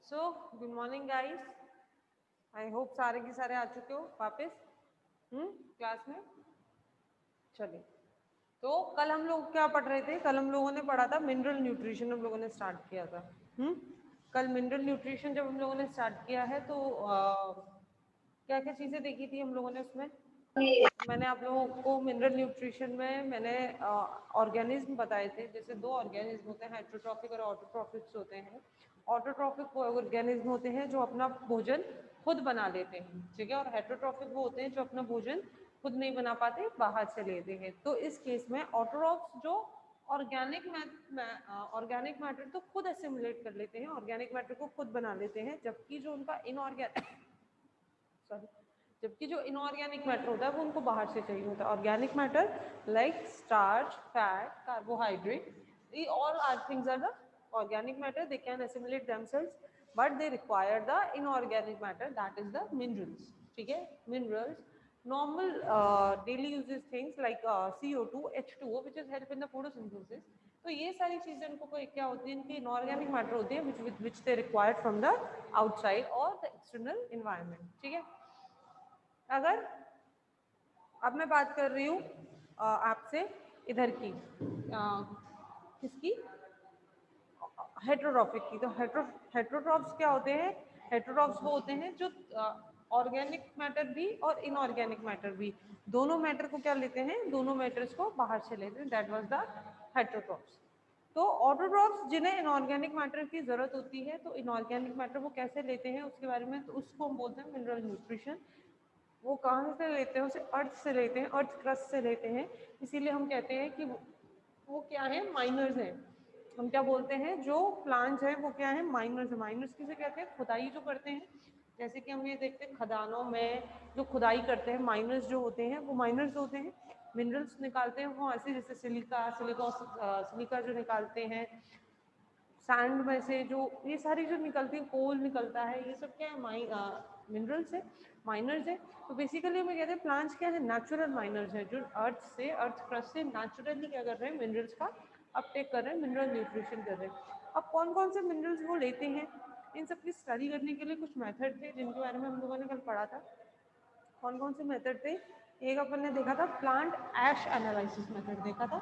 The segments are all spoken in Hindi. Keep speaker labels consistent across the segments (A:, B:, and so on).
A: So good morning guys, I hope सारे के सारे आ चुके हो वापस क्लास में। चलिए, तो कल हम लोग क्या पढ़ रहे थे? कल हम लोगों ने पढ़ा था मिनरल न्यूट्रिशन, हम लोगों ने स्टार्ट किया था। कल मिनरल न्यूट्रिशन जब हम लोगों ने स्टार्ट किया है तो क्या क्या चीज़ें देखी थी हम लोगों ने उसमें? मैंने आप लोगों को मिनरल न्यूट्रिशन में मैंने ऑर्गेनिज्म बताए थे। जैसे दो ऑर्गेनिज्म होते हैं, हेट्रोट्रॉफिक और ऑटोट्रॉफिक्स होते हैं। ऑटोट्रॉफिक ऑर्गेनिज्म होते हैं जो अपना भोजन खुद बना लेते हैं, ठीक है, और हेट्रोट्रॉफिक वो होते हैं जो अपना भोजन खुद नहीं बना पाते, बाहर से लेते हैं। तो इस केस में ऑटोट्रॉफ्स जो ऑर्गेनिक मैटर तो खुद एसिमुलेट कर लेते हैं, ऑर्गेनिक मैटर को खुद बना लेते हैं, जबकि जो उनका इनऑर्गेनिक सॉरी जबकि जो इनऑर्गेनिक मैटर होता है वो उनको बाहर से चाहिए होता है। Organic matter like starch, fat, carbohydrate, ये all are things are the organic matter. They can assimilate themselves, but they require the inorganic matter, that is the minerals. ठीक है, minerals normal daily uses things like CO2, H2O which is help in the photosynthesis. तो ये सारी चीजें उनको कोई क्या होती है, इनकी इनऑर्गेनिक मैटर होती है which they required from the outside or the external environment. ठीक है, अगर अब मैं बात कर रही हूँ आपसे इधर की किसकी, हेट्रोट्रॉफिक की। तो हेट्रोट्रॉफ्स क्या होते हैं? हेट्रोट्रॉफ्स वो होते हैं जो ऑर्गेनिक मैटर भी और इनऑर्गेनिक मैटर भी, दोनों मैटर को क्या लेते हैं, दोनों मैटर्स को बाहर से लेते हैं। That was the heterotrophs. तो ऑटोट्रॉफ्स जिन्हें इनऑर्गेनिक मैटर की जरूरत होती है, तो इनऑर्गेनिक मैटर वो कैसे लेते हैं उसके बारे में, तो उसको हम बोलते हैं मिनरल न्यूट्रिशन। वो कहाँ से लेते हैं? उसे अर्थ से लेते हैं, अर्थ क्रस्ट से लेते हैं। इसीलिए हम कहते हैं कि वो क्या है, माइनर्स हैं। हम क्या बोलते हैं, जो प्लांट्स हैं वो क्या है, माइनर्स है। माइनर्स किसे कहते हैं? खुदाई जो करते हैं। जैसे कि हम ये देखते हैं खदानों में जो खुदाई करते हैं, माइनर्स जो होते हैं वो माइनर्स होते हैं, मिनरल्स निकालते हैं वहाँ से। जैसे सिलिका जो निकालते हैं सैंड में से, जो ये सारी जो निकलती है, कोल निकलता है, ये सब क्या है, मिनरल्स है, माइनर्स है। तो बेसिकली हमें कहते हैं प्लांट्स क्या है, नेचुरल माइनर्स है, जो अर्थ से, अर्थ क्रस्ट से नेचुरली क्या कर रहे हैं, मिनरल्स का अपटेक कर रहे हैं, मिनरल न्यूट्रिशन कर रहे हैं। अब कौन कौन से मिनरल्स वो लेते हैं, इन सब की स्टडी करने के लिए कुछ मेथड थे जिनके बारे में हम लोगों ने कल पढ़ा था। कौन कौन से मेथड थे? एक अपन ने देखा था प्लांट ऐश एनालिसिस मेथड देखा था।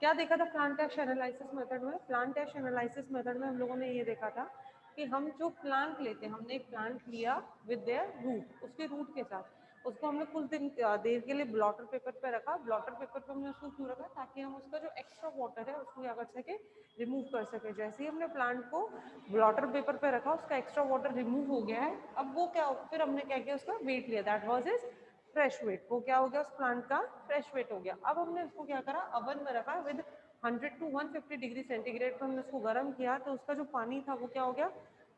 A: क्या देखा था प्लांट ऐश एनालिसिस मेथड में? प्लांट ऐश एनालिसिस मेथड में हम लोगों ने ये देखा था कि हम जो प्लांट लेते हैं, हमने एक प्लांट लिया विद देयर रूट, उसके रूट के साथ उसको हमने कुछ दिन देर के लिए ब्लॉटर पेपर पे रखा। ब्लॉटर पेपर पे हमने उसको क्यों रखा? ताकि हम उसका जो एक्स्ट्रा वाटर है उसको क्या कर सके, रिमूव कर सके। जैसे ही हमने प्लांट को ब्लॉटर पेपर पे रखा, उसका एक्स्ट्रा वाटर रिमूव हो गया है। अब वो क्या, फिर हमने क्या किया, उसका वेट लिया, that was is fresh weight. वो क्या हो गया, उस प्लांट का फ्रेश वेट हो गया। अब हमने उसको क्या करा, अवन में रखा विद 100 to 150 डिग्री सेंटीग्रेड पर हमने उसको गर्म किया। तो उसका जो पानी था वो क्या हो गया,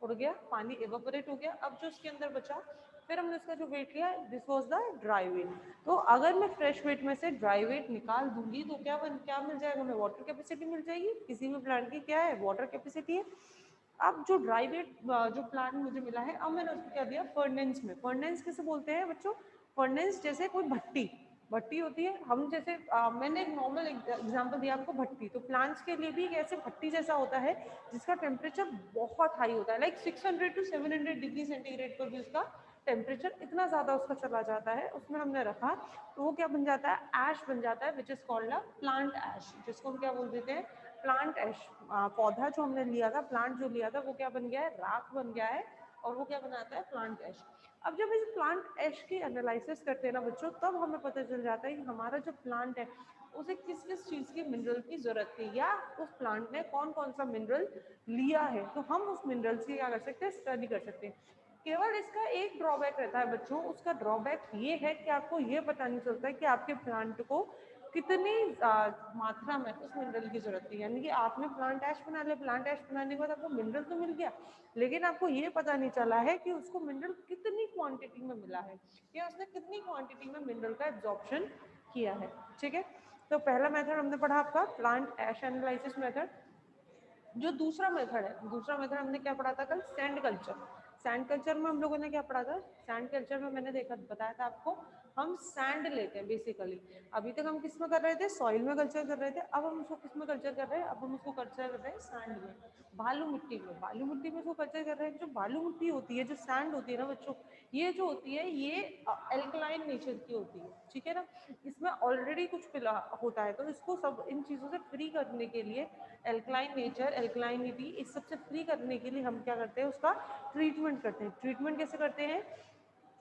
A: उड़ गया, पानी एवेपोरेट हो गया। अब जो उसके अंदर बचा, फिर हमने उसका जो वेट लिया, this was the dry weight. तो अगर मैं फ्रेश वेट में से ड्राई वेट निकाल दूंगी तो क्या मिल जाएगा, हमें वाटर कैपेसिटी मिल जाएगी। किसी भी प्लांट की क्या है, वाटर कैपेसिटी है। अब जो ड्राई वेट जो प्लांट मुझे मिला है, अब मैंने उसको क्या दिया, फर्नेंस में। फर्नेंस किसे बोलते हैं बच्चों? फर्नेंस जैसे कोई भट्टी, भट्टी होती है। हम जैसे मैंने एक नॉर्मल एग्जांपल दिया आपको, भट्टी। तो प्लांट्स के लिए भी एक ऐसे भट्टी जैसा होता है जिसका टेम्परेचर बहुत हाई होता है, लाइक 600 to 700 डिग्री सेंटीग्रेड पर भी उसका टेम्परेचर इतना ज़्यादा उसका चला जाता है। उसमें हमने रखा तो वो क्या बन जाता है, ऐश बन जाता है, which is called a plant ash, जिसको हम क्या बोल देते हैं, प्लांट ऐश। पौधा जो हमने लिया था, प्लांट जो लिया था, वो क्या बन गया है, राख बन गया है, और वो क्या बनाता है, प्लांट ऐश। अब जब इस प्लांट ऐश की एनालिसिस करते हैं ना बच्चों, तब हमें पता चल जाता है कि हमारा जो प्लांट है उसे किस किस चीज़ की मिनरल की जरूरत थी, या उस प्लांट ने कौन कौन सा मिनरल लिया है। तो हम उस मिनरल्स की क्या कर सकते हैं, स्टडी कर सकते हैं। केवल इसका एक ड्रॉबैक रहता है बच्चों, उसका ड्रॉबैक ये है कि आपको ये पता नहीं चलता है कि आपके प्लांट को कितनी मात्रा में उस मिनरल की जरूरत थी। यानी कि आपने प्लांट ऐश बना लिया, प्लांट ऐश बनाने के बाद आपको मिनरल तो मिल गया, लेकिन आपको ये पता नहीं चला है कि उसको मिनरल कितनी क्वांटिटी में मिला है, या उसने कितनी क्वांटिटी में मिनरल का एब्जॉर्प्शन किया है। ठीक है, तो पहला मेथड हमने पढ़ा आपका प्लांट ऐश एनालिसिस मेथड। जो दूसरा मेथड है, दूसरा मेथड हमने क्या पढ़ा था कल, सैंड कल्चर। सैंड कल्चर में हम लोगों ने क्या पढ़ा था, सैंड कल्चर में मैंने देखा बताया था आपको हम सैंड लेते हैं बेसिकली। अभी तक हम किस में कर रहे थे, सॉइल में कल्चर कर रहे थे, अब हम उसको किस में कल्चर कर रहे हैं, अब हम उसको कल्चर कर रहे हैं सैंड में, बालू मिट्टी में। बालू मिट्टी में उसको कल्चर कर रहे हैं। जो बालू मिट्टी होती है, जो सैंड होती है ना बच्चों, ये जो होती है ये एल्कलाइन नेचर की होती है, ठीक है ना। इसमें ऑलरेडी कुछ पिला होता है, तो इसको सब इन चीज़ों से फ्री करने के लिए, एल्कलाइन नेचर, एल्कलाइनिटी, इस सबसे फ्री करने के लिए हम क्या करते हैं, उसका ट्रीटमेंट करते हैं। ट्रीटमेंट कैसे करते हैं,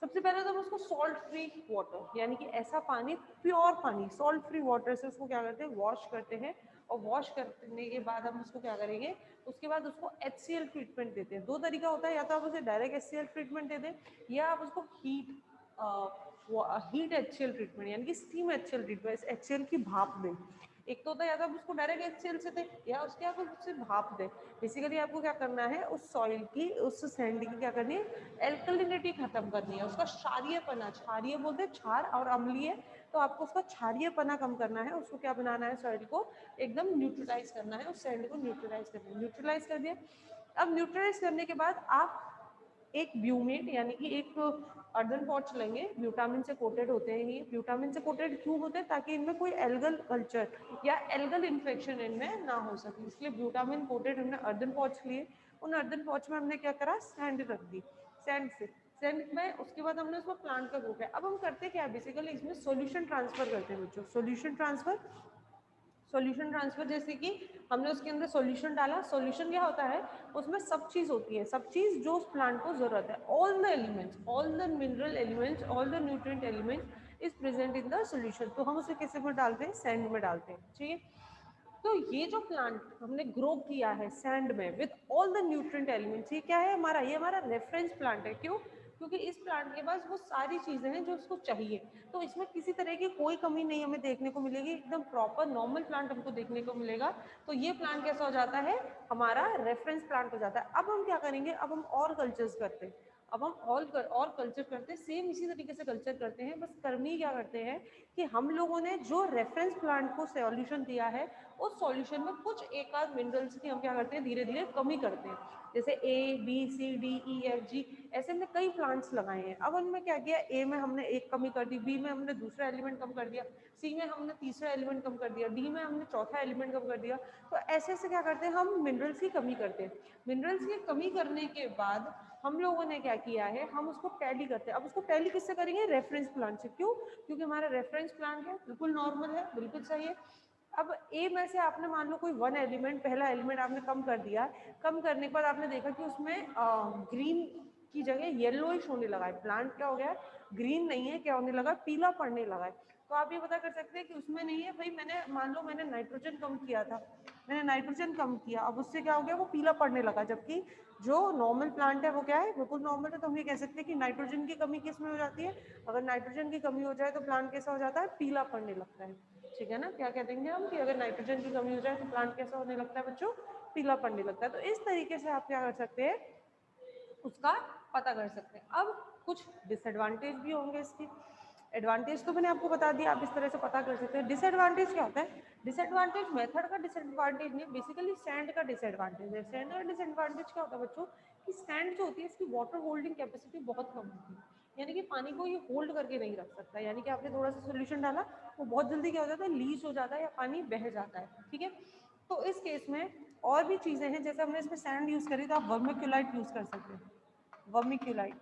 A: सबसे पहले तो हम उसको सॉल्ट फ्री वाटर, यानी कि ऐसा पानी, प्योर पानी, सॉल्ट फ्री वाटर से उसको क्या करते हैं, वॉश करते हैं। और वॉश करने के बाद हम उसको क्या करेंगे, उसके बाद उसको HCl ट्रीटमेंट देते हैं। दो तरीका होता है, या तो आप उसे डायरेक्ट HCl ट्रीटमेंट दे दें, या आप उसको हीट HCl ट्रीटमेंट, यानी कि स्टीम HCl ट्रीटमेंट, HCl की भाप दें। एक तो होता है या तो आप उसको डायरेक्ट HCl से दें, या उसके आप उससे भाप दें। बेसिकली आपको क्या करना है, उस सॉइल की, उस सैंड की क्या करनी है, एल्कलिनिटी खत्म करनी है, उसका क्षारीयपना, क्षारीय बोलते हैं क्षार और अम्लीय, तो आपको उसका क्षारीयपना कम करना है। उसको क्या बनाना है, सॉइल को एकदम न्यूट्रलाइज करना है, उस सैंड को न्यूट्रलाइज करना है। न्यूट्रलाइज कर दिया। अब न्यूट्रलाइज करने के बाद आप एक ब्यूमेट, यानी कि एक अर्दन पॉट्स लेंगे, ब्यूटामिन से कोटेड होते हैं। ये ब्यूटामिन से कोटेड क्यों होते हैं, ताकि इनमें कोई एल्गल कल्चर या एल्गल इन्फेक्शन इनमें ना हो सके, इसलिए ब्यूटामिन कोटेड हमने अर्दन पॉट्स लिए। उन अर्दन पॉट्स में हमने क्या करा, सैंड रख दी। सैंड में उसके बाद हमने उसमें प्लांट का ग्रुप है। अब हम करते क्या है, बेसिकली इसमें सॉल्यूशन ट्रांसफर करते हैं बच्चों, सॉल्यूशन ट्रांसफर जैसे कि हमने उसके अंदर सॉल्यूशन डाला। सॉल्यूशन क्या होता है, उसमें सब चीज़ होती है, सब चीज़ जो उस प्लांट को ज़रूरत है, all the elements, all the mineral elements, all the nutrient elements is present in the solution. तो हम उसे किस में डालते हैं, सैंड में डालते हैं, ठीक है। तो ये जो प्लांट हमने ग्रो किया है सैंड में with all the nutrient elements, ये क्या है हमारा, ये हमारा रेफरेंस प्लांट है। क्यों, क्योंकि इस प्लांट के पास वो सारी चीजें हैं जो उसको चाहिए। तो इसमें किसी तरह की कोई कमी नहीं हमें देखने को मिलेगी, एकदम प्रॉपर नॉर्मल प्लांट हमको देखने को मिलेगा। तो ये प्लांट कैसा हो जाता है, हमारा रेफरेंस प्लांट हो जाता है। अब हम क्या करेंगे, अब हम और कल्चर्स करते हैं। अब हम और कल्चर करते हैं, सेम इसी तरीके से कल्चर करते हैं, बस कर्मी क्या करते हैं कि हम लोगों ने जो रेफरेंस प्लांट को सॉल्यूशन दिया है, उस सॉल्यूशन में कुछ एक आध मिनरल्स की हम क्या करते हैं, धीरे धीरे कमी करते हैं। जैसे A B C D E F G ऐसे हमने कई प्लांट्स लगाए हैं। अब उनमें क्या किया, ए में हमने एक कमी कर दी, बी में हमने दूसरा एलिमेंट कम कर दिया, सी में हमने तीसरा एलिमेंट कम कर दिया, डी में हमने चौथा एलिमेंट कम कर दिया। तो ऐसे ऐसे क्या करते हैं, हम मिनरल्स की कमी करते हैं। मिनरल्स की कमी करने के बाद हम लोगों ने क्या किया है, हम उसको टैली करते हैं। अब उसको टैली किससे करेंगे, रेफरेंस प्लांट से। क्यों, क्योंकि हमारा रेफरेंस प्लांट है, बिल्कुल नॉर्मल है, बिल्कुल सही है। अब ए में से आपने मान लो कोई वन एलिमेंट, पहला एलिमेंट आपने कम कर दिया। कम करने के बाद आपने देखा कि उसमें ग्रीन की जगह येलोइश होने लगा है, प्लांट क्या हो गया है, ग्रीन नहीं है, क्या होने लगा, पीला पड़ने लगा है। तो आप ये पता कर सकते हैं कि उसमें नहीं है भाई, मैंने मान लो मैंने नाइट्रोजन कम किया था, मैंने नाइट्रोजन कम किया, अब उससे क्या हो गया, वो पीला पड़ने लगा। जबकि जो नॉर्मल प्लांट है वो क्या है, बिल्कुल नॉर्मल है। तो हम ये कह सकते हैं कि नाइट्रोजन की कमी किस में हो जाती है, अगर नाइट्रोजन की कमी हो जाए तो प्लांट कैसा हो जाता है, पीला पड़ने लगता है, ठीक है ना। क्या कह देंगे हम कि अगर नाइट्रोजन की कमी हो जाए तो प्लांट कैसा होने लगता है बच्चों, पीला पड़ने लगता है। तो इस तरीके से आप क्या कर सकते हैं, उसका पता कर सकते हैं। अब कुछ डिसएडवांटेज भी होंगे इसकी। एडवांटेज तो मैंने आपको बता दिया, आप इस तरह से पता कर सकते हैं। डिसएडवांटेज क्या होता है, डिसएडवांटेज मेथड का डिसएडवांटेज नहीं, बेसिकली सैंड का डिसएडवांटेज है। सैंड का डिसएडवांटेज क्या होता है बच्चों, कि सैंड जो होती है इसकी वाटर होल्डिंग कैपेसिटी बहुत कम होती है, यानी कि पानी को ये होल्ड करके नहीं रख सकता। यानी कि आपने थोड़ा सा सोल्यूशन डाला, वो बहुत जल्दी क्या हो जाता है, लीच हो जाता है या पानी बह जाता है, ठीक है। तो इस केस में और भी चीज़ें हैं, जैसे हमने इसमें सैंड यूज़ करी तो आप वर्मिक्यूलाइट यूज़ कर सकते हैं। वर्मिक्यूलाइट,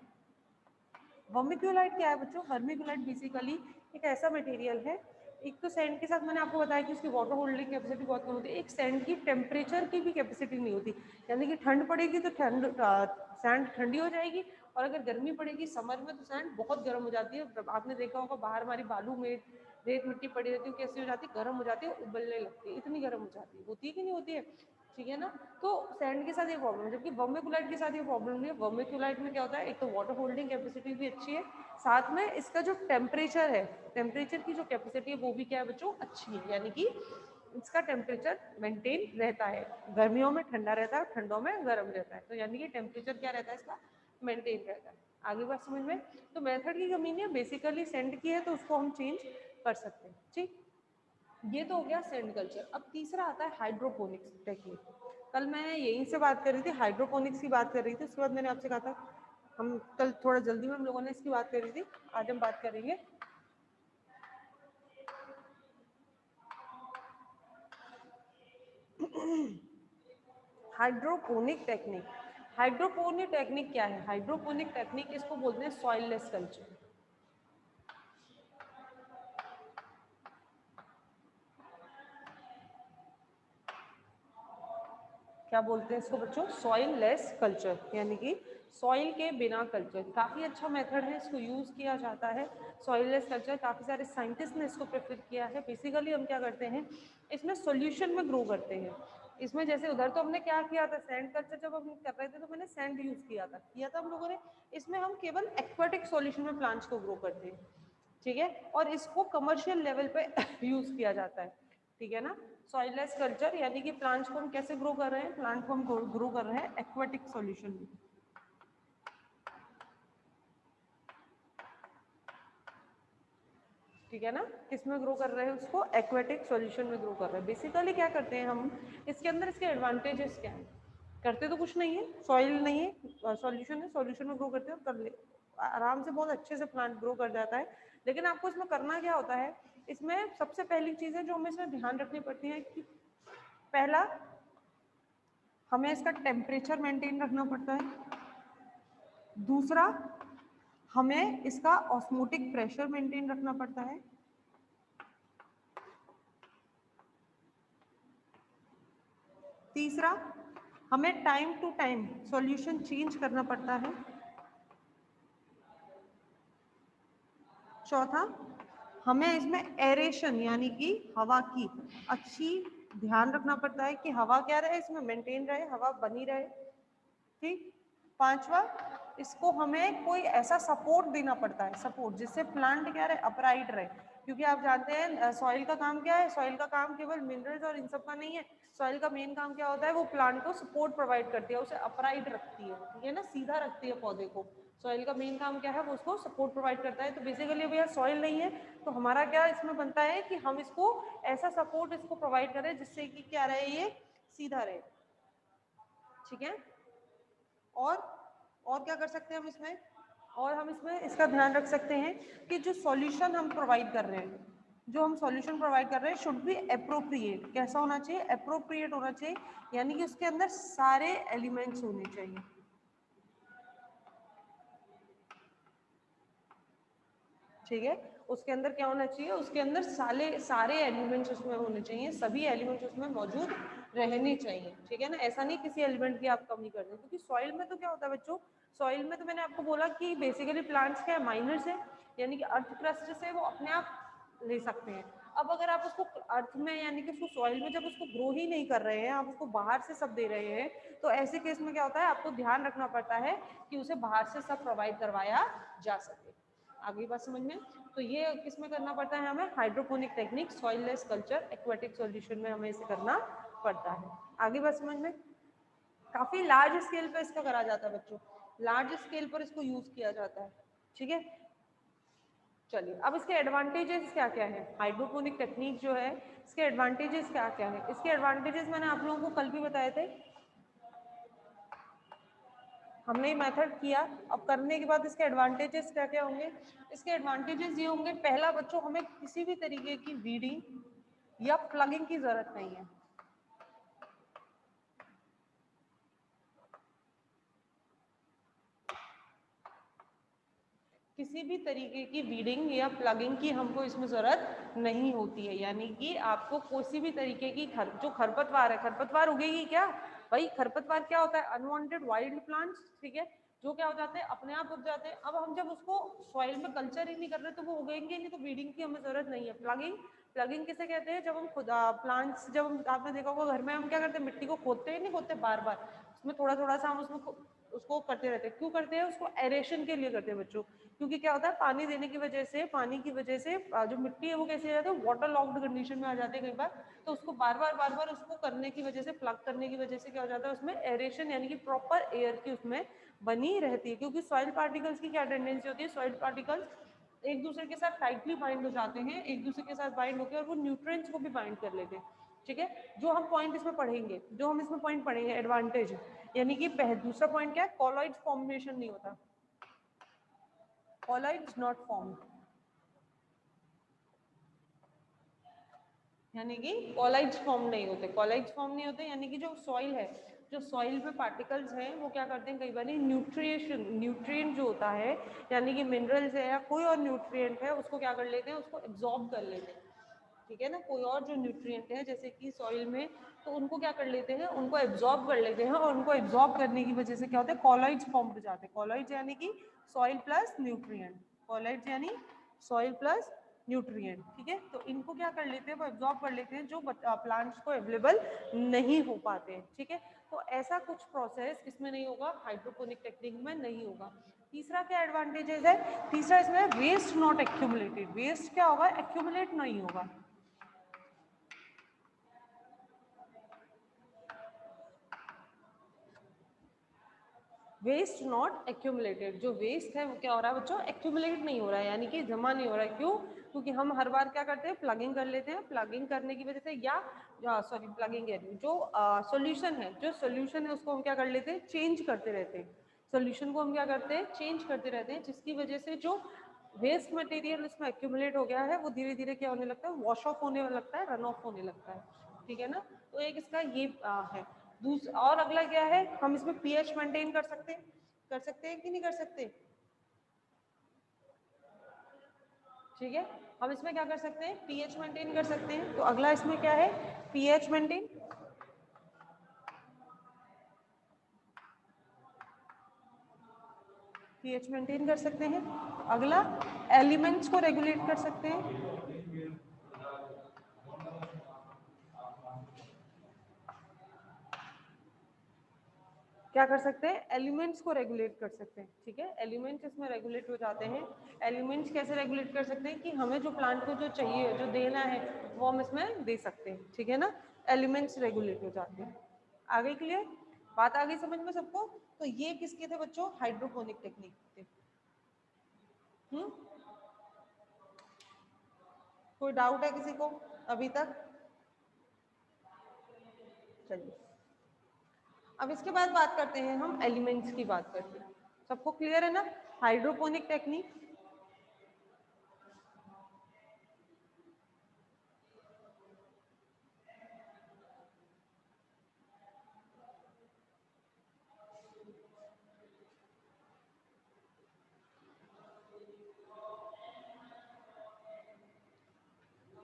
A: वर्मिक्यूलाइट क्या है बच्चों, वर्मिक्यूलाइट बेसिकली एक ऐसा मटेरियल है, एक तो सैंड के साथ मैंने आपको बताया कि उसकी वाटर होल्डिंग कैपेसिटी बहुत कम होती है, एक सैंड की टेम्परेचर की भी कैपेसिटी नहीं होती, यानी कि ठंड पड़ेगी तो सैंड ठंडी हो जाएगी, और अगर गर्मी पड़ेगी समर में तो सैंड बहुत गर्म हो जाती है। आपने देखा होगा बाहर हमारी बालू में रेत मिट्टी पड़ी रहती है, कैसी हो जाती है, गर्म हो जाती है, उबलने लगती है, इतनी गर्म हो जाती है, होती है कि नहीं होती है, ठीक है ना। तो सैंड के साथ ये प्रॉब्लम है, जबकि वर्मिक्यूलाइट के साथ ये प्रॉब्लम नहीं है। वर्मिक्यूलाइट में क्या होता है, एक तो वाटर होल्डिंग कैपेसिटी भी अच्छी है, साथ में इसका जो टेम्परेचर है, टेम्परेचर की जो कैपेसिटी है वो भी क्या है बच्चों, अच्छी है, यानी कि इसका टेम्परेचर मेंटेन रहता है, गर्मियों में ठंडा रहता है, ठंडों में गर्म रहता है, तो यानी कि टेम्परेचर क्या रहता है इसका, मेंटेन रहता है। आगे बात समझ में। तो मेथड की कमी नहीं है, बेसिकली सेंड की है तो उसको हम चेंज कर सकते हैं, ठीक। ये तो हो गया सेंड कल्चर। अब तीसरा आता है हाइड्रोपोनिक्स टेक्निक। कल मैं यहीं से बात कर रही थी, हाइड्रोपोनिक्स की बात कर रही थी, उसके बाद मैंने आपसे कहा था हम कल थोड़ा जल्दी में हम लोगों ने इसकी बात करी थी, आज हम बात करेंगे हाइड्रोपोनिक टेक्निक, हाइड्रोपोनिक टेक्निक क्या है? हाइड्रोपोनिक टेक्निक इसको बोलते हैं सॉइललेस कल्चर। क्या बोलते हैं इसको बच्चों? सॉइल लेस कल्चर, यानी कि सॉइल के बिना कल्चर। काफ़ी अच्छा मेथड है, इसको यूज़ किया जाता है सॉइल लेस कल्चर। काफ़ी सारे साइंटिस्ट ने इसको प्रेफर किया है। बेसिकली हम क्या करते हैं, इसमें सॉल्यूशन में ग्रो करते हैं। इसमें जैसे उधर तो हमने क्या किया था, सैंड कल्चर जब हम कर रहे थे तो मैंने सैंड यूज़ किया था हम लोगों ने। इसमें हम केवल एक्वाटिक सॉल्यूशन में प्लांट्स को ग्रो करते हैं, ठीक है, और इसको कमर्शियल लेवल पे यूज़ किया जाता है, ठीक है ना। सॉइललेस कल्चर यानी कि प्लांट्स को हम कैसे ग्रो कर रहे हैं? प्लांट को हम ग्रो कर रहे हैं एक्वाटिक सॉल्यूशन में, ठीक है ना। किस में ग्रो कर रहे हैं उसको? एक्वाटिक सॉल्यूशन में ग्रो कर रहे हैं। बेसिकली क्या करते हैं हम इसके अंदर, इसके एडवांटेजेस क्या हैं? करते तो कुछ नहीं है, सॉइल नहीं है, सॉल्यूशन है, सॉल्यूशन में ग्रो करते हैं और कर ले आराम से बहुत अच्छे से प्लांट ग्रो कर जाता है। लेकिन आपको इसमें करना क्या होता है? इसमें सबसे पहली चीज़ें जो हमें इसमें ध्यान रखनी पड़ती है कि पहला, हमें इसका टेम्परेचर मेंटेन रखना पड़ता है। दूसरा, हमें इसका ऑस्मोटिक प्रेशर मेंटेन रखना पड़ता है। तीसरा, हमें time to time solution change करना पड़ता है। चौथा, हमें इसमें एरेशन यानी कि हवा की अच्छी ध्यान रखना पड़ता है कि हवा क्या रहे, इसमें मेंटेन रहे, हवा बनी रहे, ठीक। पांचवा, इसको हमें कोई ऐसा सपोर्ट देना पड़ता है, सपोर्ट जिससे प्लांट क्या रहे, अपराइट रहे। क्योंकि आप जानते हैं सॉइल का काम क्या है? सॉइल का काम केवल मिनरल्स और इन सब का नहीं है। सॉइल का मेन काम क्या होता है? वो प्लांट को सपोर्ट प्रोवाइड करती है, उसे अपराइट रखती है, ठीक है ना, सीधा रखती है पौधे को। सॉइल का मेन काम क्या है? वो उसको सपोर्ट प्रोवाइड करता है। तो बेसिकली भैया सॉइल नहीं है तो हमारा क्या इसमें बनता है कि हम इसको ऐसा सपोर्ट इसको प्रोवाइड करें जिससे कि क्या रहे, ये सीधा रहे, ठीक है। और और क्या कर सकते हैं हम इसमें? और हम इसमें इसका ध्यान रख सकते हैं कि जो सॉल्यूशन हम प्रोवाइड कर रहे हैं, जो हम सॉल्यूशन प्रोवाइड कर रहे हैं शुड बी एप्रोप्रिएट। कैसा होना चाहिए? एप्रोप्रिएट होना चाहिए, यानी कि उसके अंदर सारे एलिमेंट्स होने चाहिए, ठीक है। उसके अंदर क्या होना चाहिए? उसके अंदर सारे एलिमेंट्स उसमें होने चाहिए, सभी एलिमेंट्स उसमें मौजूद रहने चाहिए, ठीक है ना। ऐसा नहीं किसी एलिमेंट की आप कमी कर दें, क्योंकि सॉइल में तो क्या होता है बच्चों, सॉइल में तो मैंने आपको बोला कि बेसिकली प्लांट्स क्या है, माइनर्स है, यानी कि अर्थ क्रस्ट से वो अपने आप ले सकते हैं। अब अगर आप उसको अर्थ में यानी कि उसको सॉइल में जब उसको ग्रो ही नहीं कर रहे हैं, आप उसको बाहर से सब दे रहे हैं, तो ऐसे केस में क्या होता है? आपको ध्यान रखना पड़ता है कि उसे बाहर से सब प्रोवाइड करवाया जा सके। आगे बात समझ में? तो ये किस में करना पड़ता है हमें? Hydroponic technique, soil less culture, aquatic solution में हमें इसे करना पड़ता है। आगे बात समझ में? काफी लार्ज स्केल पर इसका करा जाता है बच्चों, लार्ज स्केल पर इसको यूज किया जाता है, ठीक है। चलिए अब इसके एडवांटेजेस क्या क्या है? हाइड्रोपोनिक टेक्निक जो है इसके एडवांटेजेस क्या क्या है? इसके एडवांटेजेस मैंने आप लोगों को कल भी बताए थे, हमने ये मेथड किया। अब करने के बाद इसके एडवांटेजेस क्या क्या होंगे? इसके एडवांटेजेस ये होंगे, पहला बच्चों, हमें किसी भी तरीके की वीडिंग या प्लगिंग की जरूरत नहीं है। किसी भी तरीके की वीडिंग या प्लगिंग की हमको इसमें ज़रूरत नहीं होती है, यानी कि आपको किसी भी तरीके की जो खरपतवार है, खरपतवार उगेगी क्या भाई? खरपतवार क्या होता है? अनवांटेड वाइल्ड प्लांट्स, ठीक है, जो क्या हो जाते हैं, अपने आप उग जाते हैं। अब हम जब उसको सॉइल में कल्चर ही नहीं कर रहे तो वो उगेंगे नहीं, तो वीडिंग की हमें ज़रूरत नहीं है। प्लगिंग, प्लगिंग किसे कहते हैं? जब हम खुद प्लांट्स, जब हम, आपने देखा होगा घर में हम क्या करते हैं, मिट्टी को खोदते हैं, नहीं खोदते, बार बार उसमें थोड़ा थोड़ा सा हम उसमें उसको करते रहते हैं। क्यों करते हैं? उसको एरेशन के लिए करते हैं बच्चों। क्योंकि क्या होता है, पानी देने की वजह से, पानी की वजह से जो मिट्टी है वो कैसे आ जाती है, वाटर लॉक्ड कंडीशन में आ जाती है कई बार। तो उसको बार बार उसको करने की वजह से, प्लग करने की वजह से क्या हो जाता है, उसमें एरेशन यानी कि प्रॉपर एयर की उसमें बनी रहती है। क्योंकि सॉइल पार्टिकल्स की क्या टेंडेंसी होती है, सॉइल पार्टिकल्स एक दूसरे के साथ टाइटली बाइंड हो जाते हैं, एक दूसरे के साथ बाइंड होकर, और वो न्यूट्रिएंट्स को भी बाइंड कर लेते हैं, ठीक है। जो हम पॉइंट इसमें पढ़ेंगे, जो हम इसमें पॉइंट पढ़ेंगे एडवांटेज, यानी कि दूसरा पॉइंट क्या है, कॉलॉइड फॉर्मेशन नहीं होता, colloids not formed। यानी कि कॉलाइड्स फॉर्म नहीं होते। कॉलाइड्स फॉर्म नहीं होते यानी कि जो सॉइल है, जो सॉइल पे पार्टिकल्स हैं वो क्या करते हैं, कई बार न्यूट्रिएंट जो होता है यानी कि मिनरल्स है या कोई और न्यूट्रिएंट है उसको क्या कर लेते हैं, उसको एब्जॉर्ब कर लेते हैं। ठीक है ना, कोई और जो न्यूट्रिएंट है जैसे कि सॉइल में, तो उनको क्या कर लेते हैं, उनको एब्जॉर्ब कर लेते हैं और उनको एब्जॉर्ब करने की वजह से क्या होता है, कॉलॉइड्स फॉर्म हो जाते हैं। कॉलॉइड्स यानी कि सॉइल प्लस न्यूट्रिएंट, कॉलॉइड्स यानी सॉइल प्लस न्यूट्रिएंट। ठीक है, तो इनको क्या कर लेते हैं, वो एब्जॉर्ब कर लेते हैं जो प्लांट्स को अवेलेबल नहीं हो पाते हैं। ठीक है, तो ऐसा कुछ प्रोसेस इसमें नहीं होगा, हाइड्रोपोनिक टेक्निक में नहीं होगा। तीसरा क्या एडवांटेजेस है, तीसरा इसमें वेस्ट नॉट एक्यूमुलेटेड। वेस्ट क्या होगा, एक्यूमुलेट नहीं होगा। वेस्ट नॉट एक्यूमुलेटेड, जो वेस्ट है वो क्या हो रहा है बच्चों, एक्यूमुलेट नहीं हो रहा है, यानी कि जमा नहीं हो रहा है। क्यों, क्योंकि हम हर बार क्या करते हैं, प्लगिंग कर लेते हैं। प्लगिंग करने की वजह से या सॉरी प्लगिंग कह रही हूँ, जो सॉल्यूशन है, जो सॉल्यूशन है उसको हम क्या कर लेते हैं, चेंज करते रहते हैं। सॉल्यूशन को हम क्या करते हैं, चेंज करते रहते हैं, जिसकी वजह से जो वेस्ट मटेरियल उसमें एक्यूमुलेट हो गया है वो धीरे धीरे क्या होने लगता है, वॉश ऑफ होने लगता है, रन ऑफ होने लगता है। ठीक है ना, तो एक इसका ये है। दूसरा और अगला क्या है, हम इसमें पीएच मेंटेन कर सकते हैं कि नहीं कर सकते। ठीक है, हम इसमें क्या कर सकते हैं, पीएच मेंटेन कर सकते हैं। तो अगला इसमें क्या है, पीएच मेंटेन। पीएच मेंटेन कर सकते हैं। अगला एलिमेंट्स को रेगुलेट कर सकते हैं। क्या कर सकते हैं, एलिमेंट्स को रेगुलेट कर सकते हैं। ठीक है, एलिमेंट्स इसमें रेगुलेट हो जाते हैं। एलिमेंट्स कैसे रेगुलेट कर सकते हैं कि हमें जो प्लांट को जो चाहिए, जो देना है वो हम इसमें दे सकते हैं। ठीक है ना, एलिमेंट्स रेगुलेट हो जाते हैं। आगे क्लियर, बात आ गई समझ में सबको। तो ये किसके थे बच्चों, हाइड्रोपोनिक टेक्निक थे। कोई डाउट है किसी को अभी तक। चलिए, अब इसके बाद बात करते हैं, हम एलिमेंट्स की बात करते हैं। सबको क्लियर है ना, हाइड्रोपोनिक टेक्निक।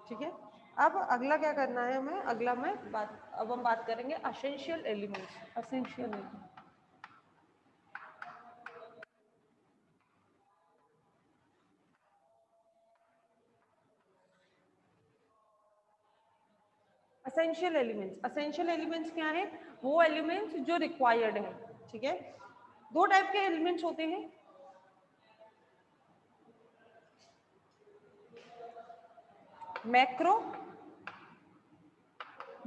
A: ठीक है, अब अगला क्या करना है हमें, अगला में बात, अब हम बात करेंगे essential elements. Essential element, essential elements. Essential elements क्या है, वो एलिमेंट्स जो रिक्वायर्ड है। ठीक है, दो टाइप के एलिमेंट्स होते हैं, मैक्रो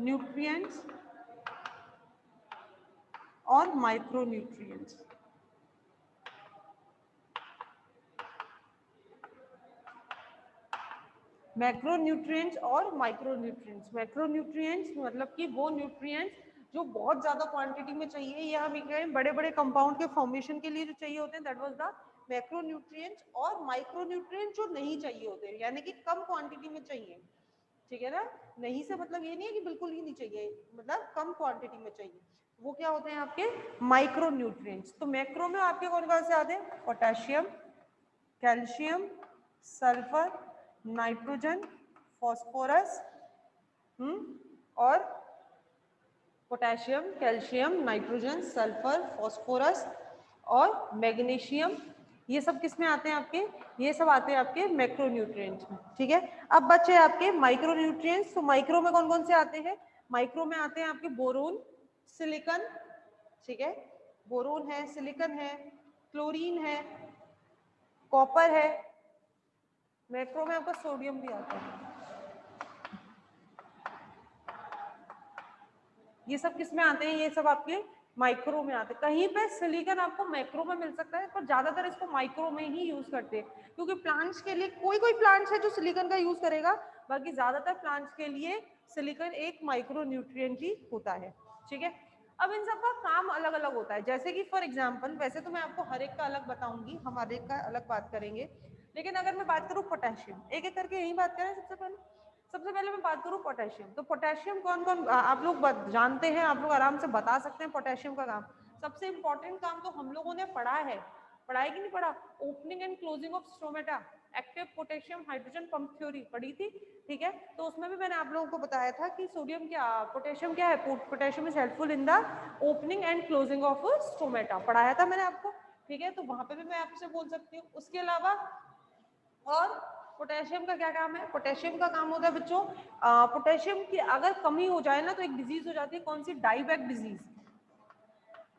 A: न्यूट्रिएंट्स और माइक्रो न्यूट्रिएंट्स। मैक्रो न्यूट्रिएंट्स और माइक्रो न्यूट्रिएंट्स। मैक्रो न्यूट्रिएंट्स मतलब कि वो न्यूट्रिएंट्स जो बहुत ज्यादा क्वांटिटी में चाहिए, या हम कहें बड़े बड़े कंपाउंड के फॉर्मेशन के लिए जो चाहिए होते हैं, that was the macro nutrients. और माइक्रो न्यूट्रिएंट्स जो नहीं चाहिए होते हैं, यानी कि कम क्वांटिटी में चाहिए। ठीक है ना, नहीं से मतलब ये नहीं है कि बिल्कुल ही नहीं चाहिए, मतलब कम क्वांटिटी में चाहिए, वो क्या होते हैं आपके माइक्रो न्यूट्रिएंट्स। तो मैक्रो में आपके कौन कौन से आते हैं, potassium, calcium, sulphur, nitrogen, phosphorus, और potassium, calcium, nitrogen, sulphur, phosphorus और मैग्नीशियम। ये सब किस में आते हैं आपके, ये सब आते हैं आपके मैक्रो न्यूट्रिएंट्स में। ठीक है, अब बचे आपके माइक्रो न्यूट्रिएंट्स। तो माइक्रो में कौन कौन से आते हैं, माइक्रो में आते हैं आपके बोरोन, सिलिकॉन। ठीक है, बोरोन है, सिलिकॉन है, क्लोरीन है, कॉपर है। मैक्रो में आपका सोडियम भी आता है। ये सब किस में आते हैं, ये सब आपके माइक्रो में आते हैं। कहीं पे सिलिकॉन आपको मैक्रो में मिल सकता है, पर ज्यादातर इसको माइक्रो में ही यूज करते हैं, क्योंकि प्लांट्स के लिए कोई कोई प्लांट्स है जो सिलिकॉन का यूज करेगा, बाकी ज्यादातर प्लांट्स के लिए सिलिकॉन एक माइक्रो न्यूट्रिएंट ही होता है। ठीक है, अब इन सब का काम अलग अलग होता है। जैसे कि फॉर एग्जाम्पल, वैसे तो मैं आपको हर एक का अलग बताऊंगी, हम हर एक का अलग बात करेंगे, लेकिन अगर मैं बात करूं पोटेशियम, एक एक करके यही बात करें। सबसे पहले सबसे पहले मैं बात करूं पोटेशियम, तो पोटेशियम कौन कौन आप लोग जानते हैं, आप लोग आराम से बता सकते हैं पोटेशियम का काम। सबसे इंपॉर्टेंट काम तो हम लोगों ने पढ़ा है, पढ़ाई कि नहीं पढ़ा, opening and closing of stomata, active potassium hydrogen pump theory पढ़ी थी, ठीक है। तो उसमें भी मैंने आप लोगों को बताया था कि सोडियम क्या, पोटेशियम क्या है, potassium is helpful in the opening and closing of stomata, पढ़ाया था मैंने आपको, ठीक है। तो वहां पे भी मैं आपसे बोल सकती हूँ। उसके अलावा और पोटेशियम का क्या काम है, पोटेशियम का काम होता है बच्चों, पोटेशियम की अगर कमी हो जाए ना तो एक डिजीज हो जाती है, कौन सी, डाइबैक डिजीज।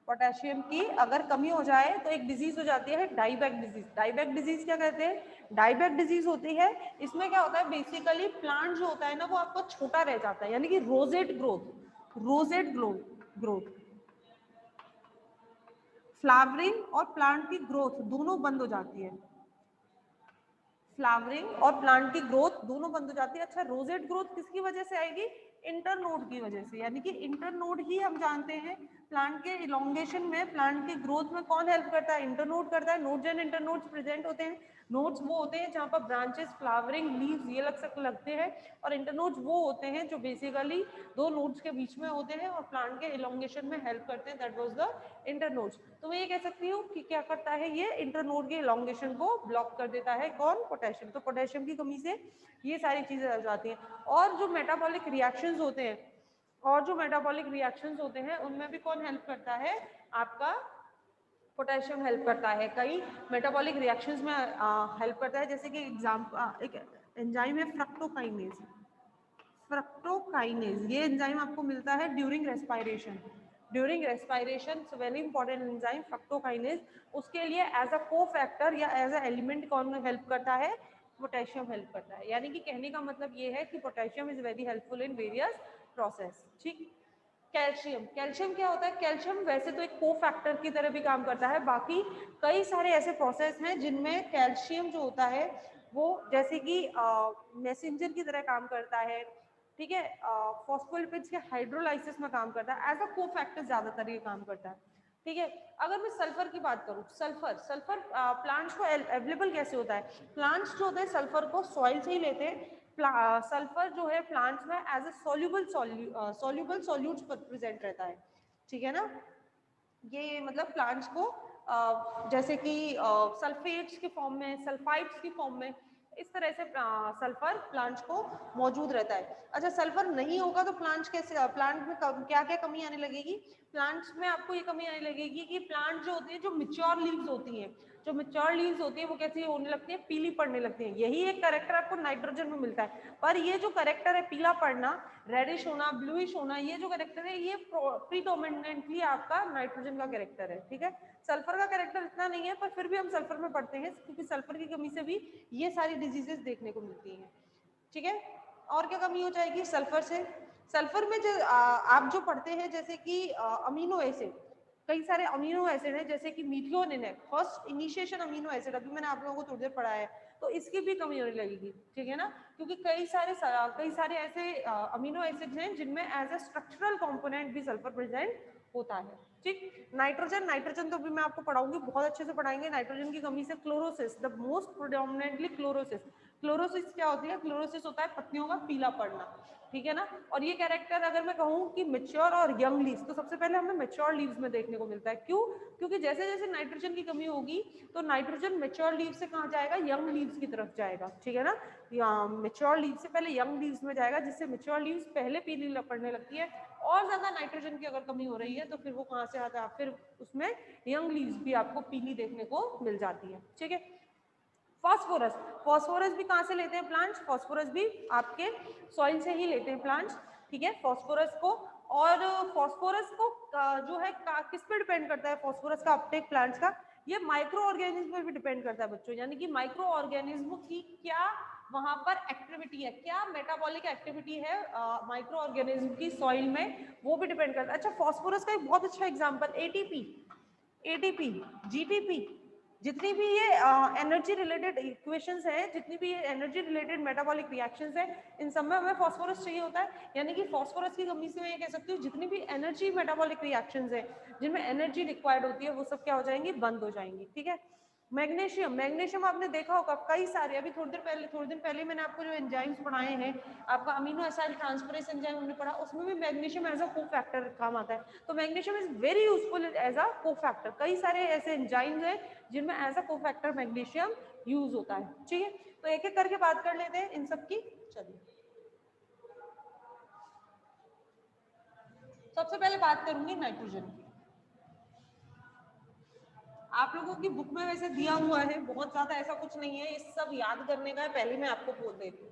A: पोटेशियम की अगर कमी हो जाए तो एक डिजीज हो जाती है डाइबैक डिजीज। डाइबैक डिजीज क्या कहते हैं, डाइबैक डिजीज होती है, इसमें क्या होता है बेसिकली प्लांट जो होता है ना वो आपका छोटा रह जाता है, यानी कि rosette growth, rosette growth, flowering और प्लांट की ग्रोथ दोनों बंद हो जाती है, फ्लावरिंग और प्लांट की ग्रोथ दोनों बंद हो जाती है। अच्छा, रोजेट ग्रोथ किसकी वजह से आएगी, इंटरनोड की वजह से, यानी कि इंटरनोड ही हम जानते हैं प्लांट के इलोंगेशन में, प्लांट की ग्रोथ में कौन हेल्प करता है, इंटरनोड करता है। नोड्स एंड इंटरनोड्स प्रेजेंट होते हैं, नोड्स वो होते हैं जहाँ पर ब्रांचेस, फ्लावरिंग, लीव्स ये लगते हैं, और इंटरनोड्स वो होते हैं जो बेसिकली दो नोड्स के बीच में होते हैं और प्लांट के इलोंगेशन में हेल्प करते हैं, दैट वाज द इंटरनोड्स। तो मैं ये कह सकती हूँ कि क्या करता है ये, इंटरनोड के इलोंगेशन को ब्लॉक कर देता है, कौन, पोटेशियम। तो पोटेशियम की कमी से ये सारी चीजें हो जाती हैं। और जो मेटाबॉलिक रिएक्शंस होते हैं, और जो मेटाबॉलिक रिएक्शंस होते हैं उनमें भी कौन हेल्प करता है, आपका पोटेशियम हेल्प करता है, कई मेटाबॉलिक रिएक्शंस में हेल्प करता है। जैसे कि एक एंजाइम है फ्रक्टोकाइनेज, फ्रक्टोकाइनेज ये एंजाइम आपको मिलता है during respiration, during respiration, very important enzyme fructokinase. उसके लिए एज अ को फैक्टर या एज अ एलिमेंट कौन हेल्प करता है, पोटेशियम हेल्प करता है। यानी कि कहने का मतलब ये है कि potassium is very helpful in various process, ठीक। कैल्शियम, कैल्शियम क्या होता है, कैल्शियम वैसे तो एक को फैक्टर की तरह भी काम करता है, बाकी कई सारे ऐसे प्रोसेस हैं जिनमें कैल्शियम जो होता है वो जैसे कि मैसेंजर की तरह काम करता है, ठीक है, फॉस्फोलिपिड्स के हाइड्रोलाइसिस में काम करता है, एज अ को फैक्टर ज्यादातर ये काम करता है, ठीक है। अगर मैं सल्फर की बात करूं, सल्फर, सल्फर प्लांट्स को अवेलेबल कैसे होता है, प्लांट्स जो होते हैं सल्फर को सॉइल से ही लेते हैं। सल्फर जो है प्लांट्स में एज ए सॉल्यूबल सॉल्यूट्स पर प्रेजेंट रहता है, ठीक है ना। ये मतलब प्लांट्स को जैसे कि सल्फेट्स के फॉर्म में, सल्फाइड्स की फॉर्म में, इस तरह से सल्फर प्लांट्स को मौजूद रहता है। अच्छा, सल्फर नहीं होगा तो प्लांट्स कैसे, प्लांट में क्या क्या कमी आने लगेगी, प्लांट्स में आपको ये कमी आने लगेगी कि प्लांट जो होते हैं, जो मिच्योर लीव्स होती हैं, जो मिच्योर लीव्स होती है वो कैसी होने लगती है, पीली पड़ने लगती है। यही एक करेक्टर आपको नाइट्रोजन में मिलता है, पर ये जो करेक्टर है पीला पड़ना, रेडिश होना, ब्लूइश होना, ये जो करेक्टर है ये प्रीडोमिनेंटली आपका नाइट्रोजन का करेक्टर है, ठीक है। सल्फर का करेक्टर इतना नहीं है, पर फिर भी हम सल्फर में पढ़ते हैं क्योंकि सल्फर की कमी से भी ये सारी डिजीजेस देखने को मिलती हैं, ठीक है। और क्या कमी हो जाएगी सल्फर से, सल्फर में जो आप जो पढ़ते हैं जैसे कि अमीनो एसिड, कई सारे अमीनो एसिड हैं जैसे कि मीथियोनिन है, फर्स्ट इनिशिएशन अमीनो एसिड, अभी मैंने आप लोगों को थोड़ी देर पढ़ाया है, तो इसकी भी कमी होने लगेगी, ठीक है ना। क्योंकि कई सारे ऐसे अमीनो एसिड्स हैं जिनमें एज ए स्ट्रक्चरल कंपोनेंट भी सल्फर प्रेजेंट होता है, ठीक। नाइट्रोजन, नाइट्रोजन तो अभी मैं आपको पढ़ाऊंगी, बहुत अच्छे से पढ़ाएंगे। नाइट्रोजन की कमी से chlorosis, the most predominantly chlorosis, chlorosis क्या होती है, क्लोरोसिस होता है पत्तियों का पीला पड़ना, ठीक है ना। और ये कैरेक्टर अगर मैं कहूँ कि मेच्योर और यंग लीव्स, तो सबसे पहले हमें मेच्योर लीव्स में देखने को मिलता है। क्यों, क्योंकि जैसे जैसे नाइट्रोजन की कमी होगी तो नाइट्रोजन मेच्योर लीव्स से कहाँ जाएगा, यंग लीव्स की तरफ जाएगा, ठीक है ना। मेच्योर लीव्स से पहले यंग लीव्स में जाएगा, जिससे मेच्योर लीव्स पहले पीली पड़ने लगती है। और ज्यादा नाइट्रोजन की अगर कमी हो रही है तो फिर वो कहाँ से आता है, फिर उसमें यंग लीव्स भी आपको पीली देखने को मिल जाती है, ठीक है। फास्फोरस, फास्फोरस भी कहाँ से लेते हैं प्लांट्स, फास्फोरस भी आपके सॉइल से ही लेते हैं प्लांट्स, ठीक है, फास्फोरस को। और फास्फोरस को जो है किस पे डिपेंड करता है, फास्फोरस का अपटेक प्लांट्स का, ये माइक्रो ऑर्गेनिज्म पे भी डिपेंड करता है बच्चों, यानी कि माइक्रो ऑर्गेनिज्म की क्या वहां पर एक्टिविटी है, क्या मेटाबॉलिक एक्टिविटी है माइक्रो ऑर्गेनिज्म की सॉइल में, वो भी डिपेंड करता है। अच्छा, फास्फोरस का एक बहुत अच्छा एग्जांपल एटीपी, एटीपी, जीटीपी, जितनी भी ये एनर्जी रिलेटेड इक्वेशंस हैं, जितनी भी ये एनर्जी रिलेटेड मेटाबॉलिक रिएक्शंस हैं, इन सब में हमें फास्फोरस चाहिए होता है। यानी कि फास्फोरस की कमी से मैं ये कह सकती हूँ जितनी भी एनर्जी मेटाबॉलिक रिएक्शंस हैं जिनमें एनर्जी रिक्वायर्ड होती है वो सब क्या हो जाएंगी, बंद हो जाएंगी, ठीक है। मैग्नीशियम, मैग्नीशियम आपने देखा होगा कई सारे, अभी थोड़ी दिन पहले मैंने आपको जो एंजाइम्स पढ़ाए हैं, आपका अमीनो एसिड ट्रांसफरेज एंजाइम हमने पढ़ा, उसमें भी मैग्नीशियम एज अ कोफैक्टर काम आता है। तो magnesium is very useful as a cofactor. कई सारे ऐसे एंजाइम्स हैं जिनमें as a cofactor magnesium use होता है। ठीक है, तो एक एक करके बात कर लेते हैं इन सब की। चलिए, सबसे पहले बात करूंगी नाइट्रोजन की। आप लोगों की बुक में वैसे दिया हुआ है, बहुत ज्यादा ऐसा कुछ नहीं है, ये सब याद करने का है, पहले मैं आपको बोल देती हूँ,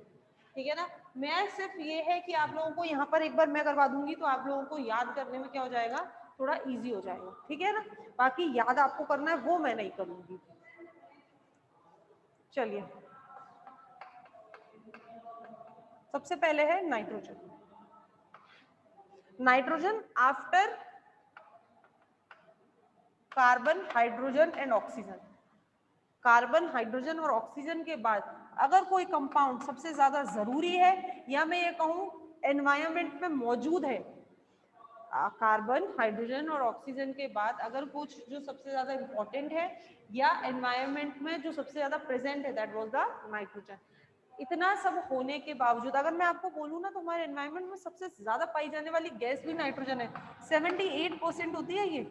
A: ठीक है ना। मैं सिर्फ ये है कि आप लोगों को यहाँ पर एक बार मैं करवा दूंगी तो आप लोगों को याद करने में क्या हो जाएगा, थोड़ा इजी हो जाएगा, ठीक है ना। बाकी याद आपको करना है वो मैं नहीं करूंगी। चलिए, सबसे पहले है nitrogen. Nitrogen after carbon, hydrogen and oxygen. Carbon, hydrogen और ऑक्सीजन के बाद अगर कोई कंपाउंड सबसे ज्यादा जरूरी है, या मैं ये कहूं एनवायरमेंट में मौजूद है, कार्बन, हाइड्रोजन और ऑक्सीजन के बाद अगर कुछ जो सबसे ज्यादा इंपॉर्टेंट है या एनवायरमेंट में जो सबसे ज्यादा प्रेजेंट है, दैट वाज द नाइट्रोजन। इतना सब होने के बावजूद अगर मैं आपको बोलूँ ना, तो हमारे एनवायरमेंट में सबसे ज्यादा पाई जाने वाली गैस भी नाइट्रोजन है। 78% होती है ये,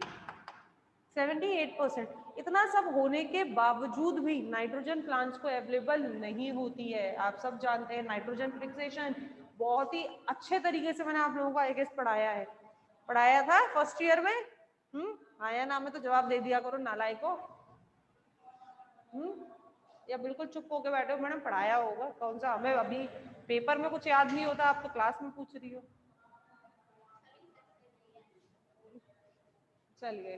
A: 78%। इतना सब होने के बावजूद भी नाइट्रोजन प्लांट्स को अवेलेबल नहीं होती है। आप सब जानते हैं नाइट्रोजन फिक्सेशन बहुत ही अच्छे तरीके से मैंने आप लोगों को आई गेस पढ़ाया था फर्स्ट ईयर में। आया नाम में तो जवाब दे दिया करो नालायको। या बिल्कुल चुप होके बैठे हो, मैंने पढ़ाया होगा, कौन सा हमें अभी पेपर में कुछ याद नहीं होता, आप तो क्लास में पूछ रही हो। चलिए,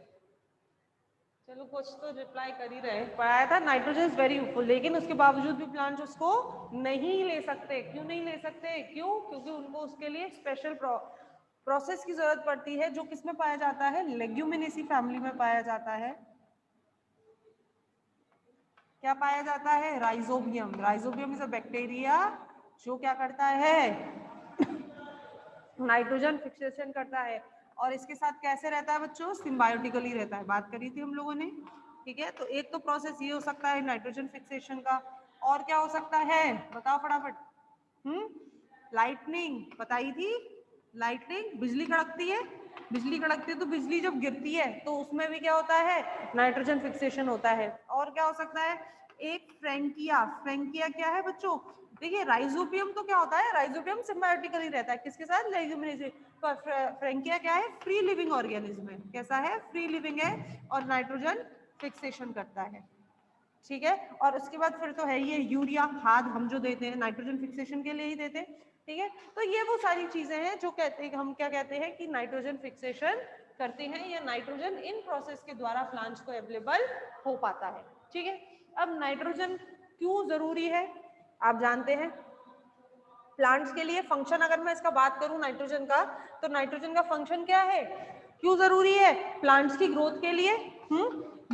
A: चलो कुछ तो रिप्लाई कर ही रहे। पढ़ाया था नाइट्रोजन इज वेरी यूजफुल, लेकिन उसके बावजूद भी प्लांट्स उसको नहीं ले सकते। क्यों नहीं ले सकते? क्यों? क्योंकि उनको उसके लिए स्पेशल प्रोसेस की जरूरत पड़ती है, जो किसमें पाया जाता है, लेग्यूमिनेसी फैमिली में पाया जाता है। क्या पाया जाता है? Rhizobium. Rhizobium is a bacteria जो क्या करता है, नाइट्रोजन फिक्सेशन करता है। और इसके साथ कैसे रहता है बच्चों? सिम्बायोटिकली रहता है, बात करी थी हम लोगों ने, ठीक है। तो एक तो प्रोसेस ये हो सकता है नाइट्रोजन फिक्सेशन का, और क्या हो सकता है बताओ फटाफट। लाइटनिंग बताई थी, लाइटनिंग, बिजली कड़कती है, बिजली कड़कती है तो बिजली जब गिरती है तो उसमें भी क्या होता है, नाइट्रोजन फिक्सेशन होता है। और क्या हो सकता है, एक फ्रेंकिया। फ्रेंकिया क्या है बच्चों? देखिए राइजोबियम तो क्या होता है, राइजोबियम सिम्बायोटिकली रहता है किसके साथ, लेग्यूमिनेसी। पर फ्रेंकिया क्या है, फ्री लिविंग ऑर्गेनिज्म है। कैसा है? फ्री लिविंग है, और नाइट्रोजन फिक्सेशन करता है, ठीक है। और उसके बाद फिर तो है ये यूरिया, खाद हम जो देते हैं नाइट्रोजन फिक्सेशन के लिए ही देते हैं, ठीक है। तो ये वो सारी चीजें हैं जो कहते हैं, हम क्या कहते हैं कि नाइट्रोजन फिक्सेशन करते हैं, या नाइट्रोजन इन प्रोसेस के द्वारा प्लांट्स को अवेलेबल हो पाता है, ठीक है। अब नाइट्रोजन क्यों जरूरी है आप जानते हैं प्लांट्स के लिए। फंक्शन अगर मैं इसका बात करूं नाइट्रोजन का, तो नाइट्रोजन का फंक्शन क्या है, क्यों जरूरी है प्लांट्स की ग्रोथ के लिए?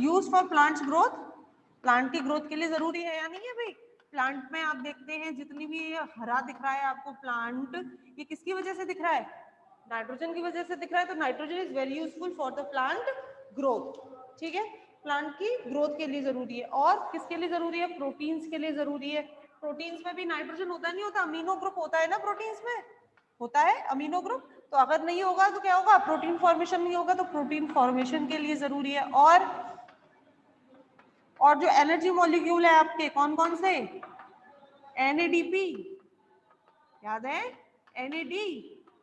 A: Use for plants growth, plant की ग्रोथ के लिए जरूरी है या नहीं है भाई। प्लांट में आप देखते हैं जितनी भी हरा दिख रहा है आपको प्लांट, ये किसकी वजह से दिख रहा है, नाइट्रोजन की वजह से दिख रहा है। तो nitrogen is very useful for the plant growth, ठीक है। प्लांट की ग्रोथ के लिए जरूरी है। और किसके लिए जरूरी है? प्रोटीन्स के लिए जरूरी है। प्रोटीन्स में भी नाइट्रोजन होता नहीं होता, अमीनो ग्रुप होता है ना प्रोटीन्स में, होता है अमीनो ग्रुप। तो अगर नहीं होगा तो क्या होगा, प्रोटीन फॉर्मेशन नहीं होगा, तो प्रोटीन फॉर्मेशन के लिए जरूरी है। और जो एनर्जी मॉलिक्यूल है आपके कौन कौन से, NADP, याद है NAD,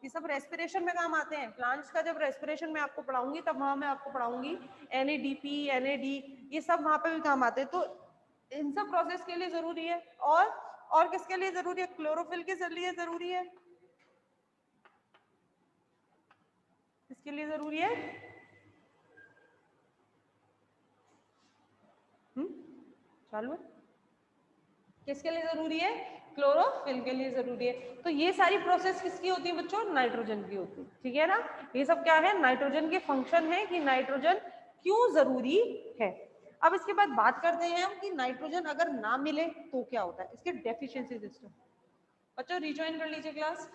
A: ये सब रेस्पिरेशन में काम आते हैं। प्लांट्स का जब रेस्पिरेशन में आपको पढ़ाऊंगी तब वहां मैं आपको पढ़ाऊंगी NADP, NAD, ये सब वहां पे भी काम आते हैं। तो इन सब प्रोसेस के लिए जरूरी है। और किसके लिए जरूरी है? क्लोरोफिल के लिए जरूरी है। किसके लिए जरूरी है? चालू है, किसके लिए जरूरी है? क्लोरोफिल के लिए जरूरी है। तो ये सारी प्रोसेस किसकी होती है बच्चों? नाइट्रोजन की होती है, ठीक है ना। ये सब क्या है, नाइट्रोजन के फंक्शन है कि नाइट्रोजन क्यों जरूरी है। अब इसके बाद बात करते हैं हम कि नाइट्रोजन अगर ना मिले तो क्या होता है, इसके डेफिशिएंसी सिस्टम। बच्चों रिज्वाइन कर लीजिए क्लास।